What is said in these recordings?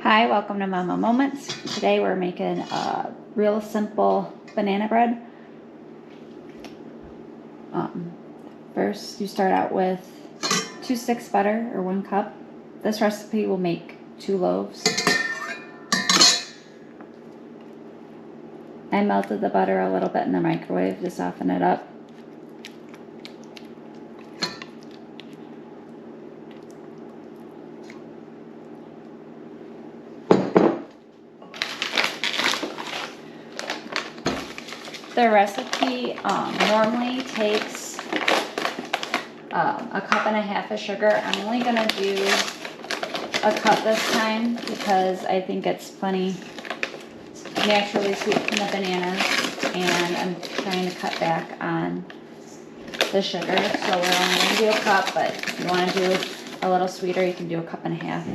Hi, welcome to Mama Moments. Today we're making a real simple banana bread. First, you start out with 2 sticks butter or 1 cup. This recipe will make 2 loaves. I melted the butter a little bit in the microwave to soften it up. The recipe normally takes 1.5 cups of sugar. I'm only going to do 1 cup this time because I think it's plenty naturally sweet from the bananas, and I'm trying to cut back on the sugar. So we're only going to do 1 cup, but if you want to do a little sweeter, you can do 1.5 cups.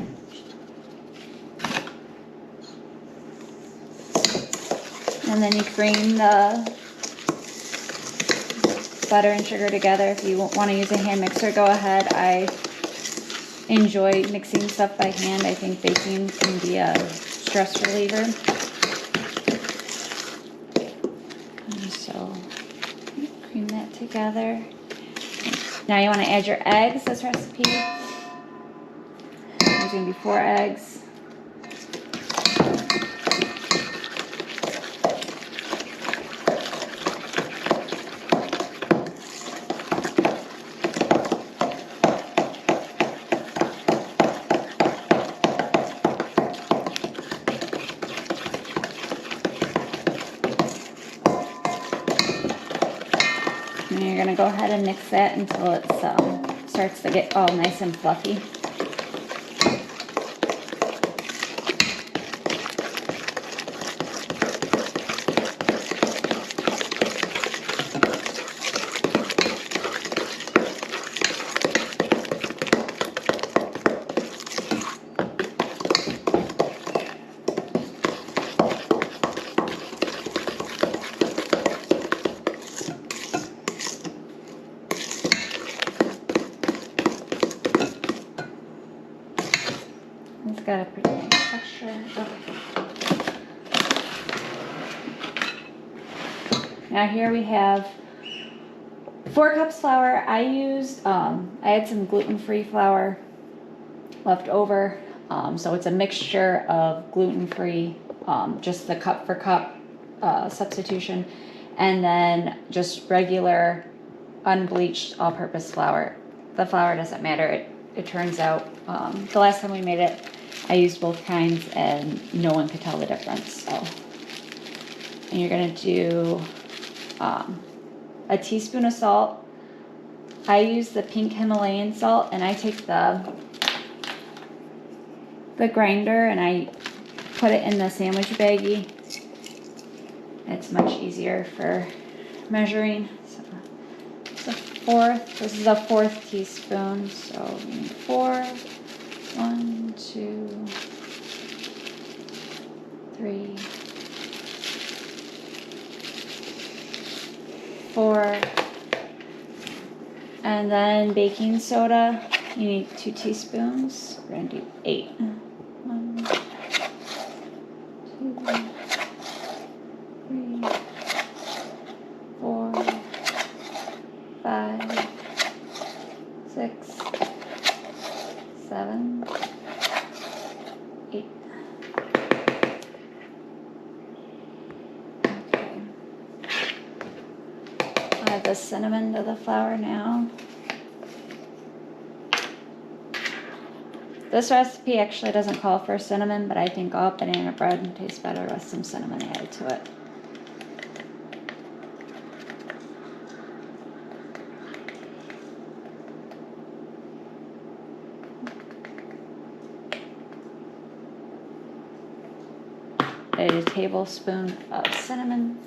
And then you cream the butter and sugar together. If you want to use a hand mixer, go ahead. I enjoy mixing stuff by hand. I think baking can be a stress reliever. And so cream that together. Now you want to add your eggs. This recipe, there's going to be 4 eggs. And you're going to go ahead and mix that until it starts to get all nice and fluffy. It's got a pretty nice texture. Okay. Now here we have 4 cups flour. I had some gluten-free flour left over. So it's a mixture of gluten-free, just the cup for cup substitution, and then just regular unbleached all-purpose flour. The flour doesn't matter. It turns out, the last time we made it, I used both kinds and no one could tell the difference. So, and you're gonna do a teaspoon of salt. I use the pink Himalayan salt, and I take the grinder and I put it in the sandwich baggie. It's much easier for measuring. So, this is a 4th teaspoon, so we need 4. 1, 2, 3, 4. And then baking soda, you need 2 teaspoons. We're going to do 8. 1, 2, 3, 4, 5, 6, 7, 8. Okay. I'll add the cinnamon to the flour now. This recipe actually doesn't call for cinnamon, but I think all banana bread tastes better with some cinnamon added to it. A tablespoon of cinnamon.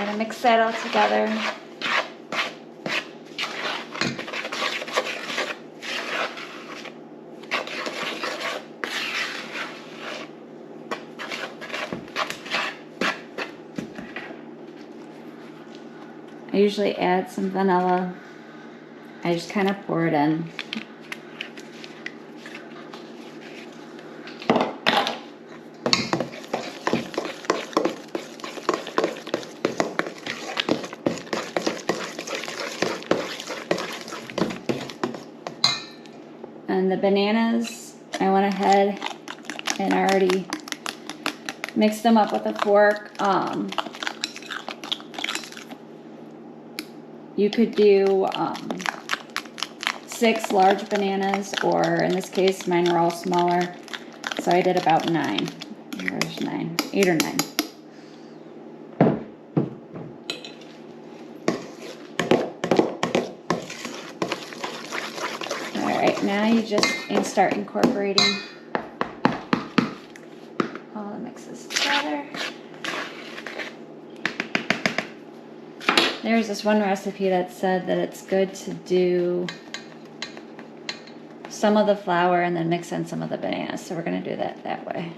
And mix that all together. I usually add some vanilla. I just kind of pour it in. And the bananas, I went ahead and already mixed them up with a fork. You could do 6 large bananas, or in this case, mine were all smaller, so I did about 9. There's 9, 8 or 9. All right, now you just start incorporating all the mixes together. There's this one recipe that said that it's good to do some of the flour and then mix in some of the bananas, so we're going to do that way.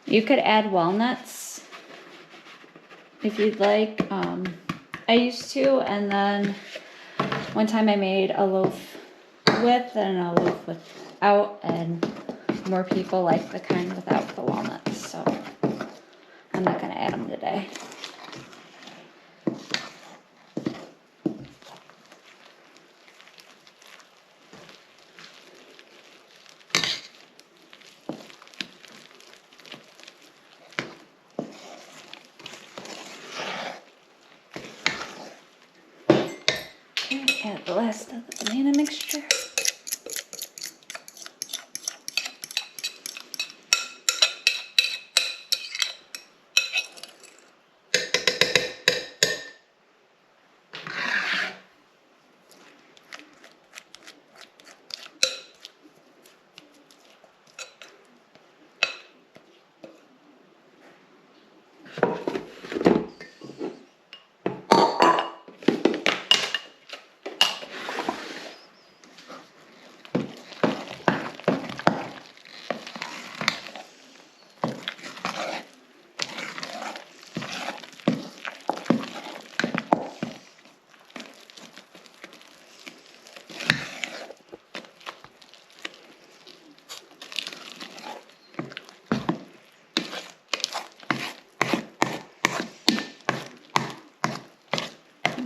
You could add walnuts if you'd like. I used to, and then one time I made a loaf with and a loaf without, and more people like the kind without the walnuts, so I'm not going to add them today. Add the last of the banana mixture.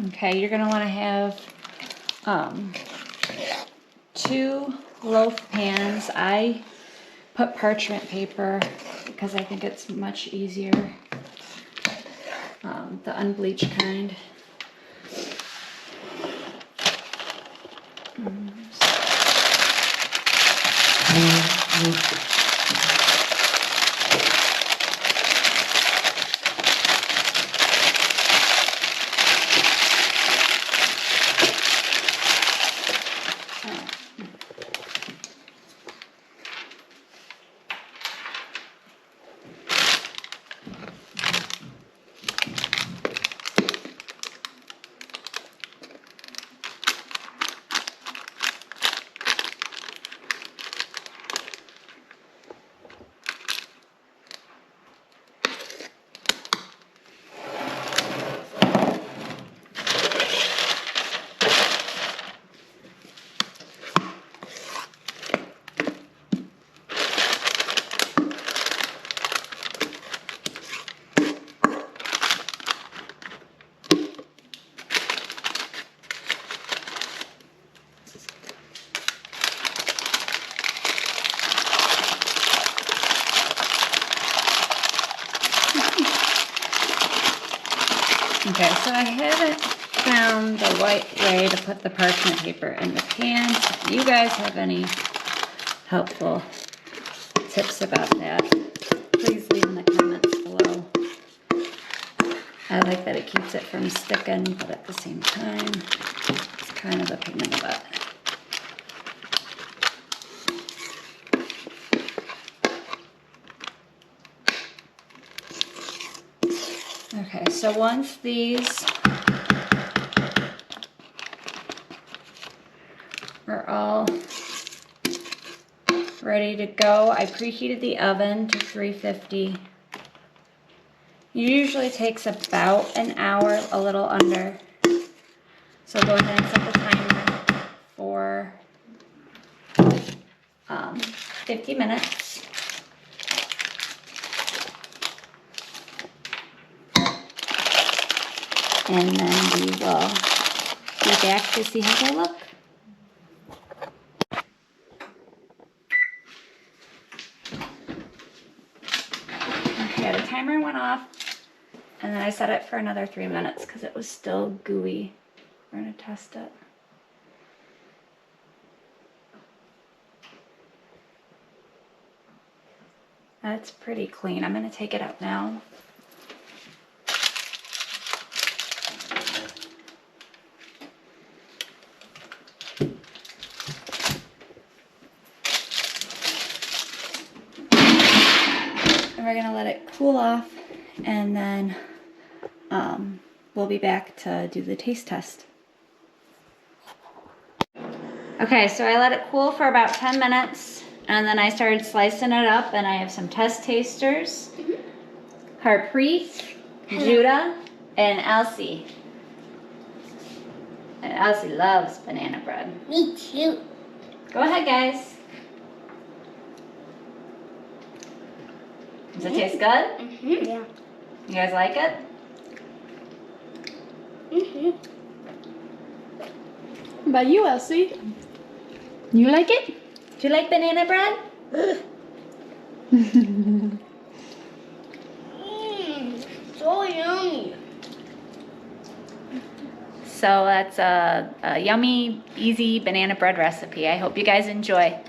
Okay, you're gonna want to have 2 loaf pans. I put parchment paper because I think it's much easier, the unbleached kind. so I haven't found the right way to put the parchment paper in the pan. If you guys have any helpful tips about that, please leave in the comments below. I like that it keeps it from sticking, but at the same time, it's kind of a pain in the butt. Okay, so once these are all ready to go, I preheated the oven to 350. It usually takes about an hour, a little under. So go ahead and set the timer for 50 minutes. And then we will be back to see how they look. Okay, the timer went off, and then I set it for another 3 minutes because it was still gooey. We're gonna test it. That's pretty clean. I'm gonna take it out now. We're gonna let it cool off, and then we'll be back to do the taste test. Okay, so I let it cool for about 10 minutes, and then I started slicing it up, and I have some test tasters. Harpreet, Judah, and Elsie. And Elsie loves banana bread. Me too. Go ahead, guys. Does it taste good? Yeah. You guys like it? What about you, Elsie? You like it? Do you like banana bread? So yummy. So that's a yummy, easy banana bread recipe. I hope you guys enjoy.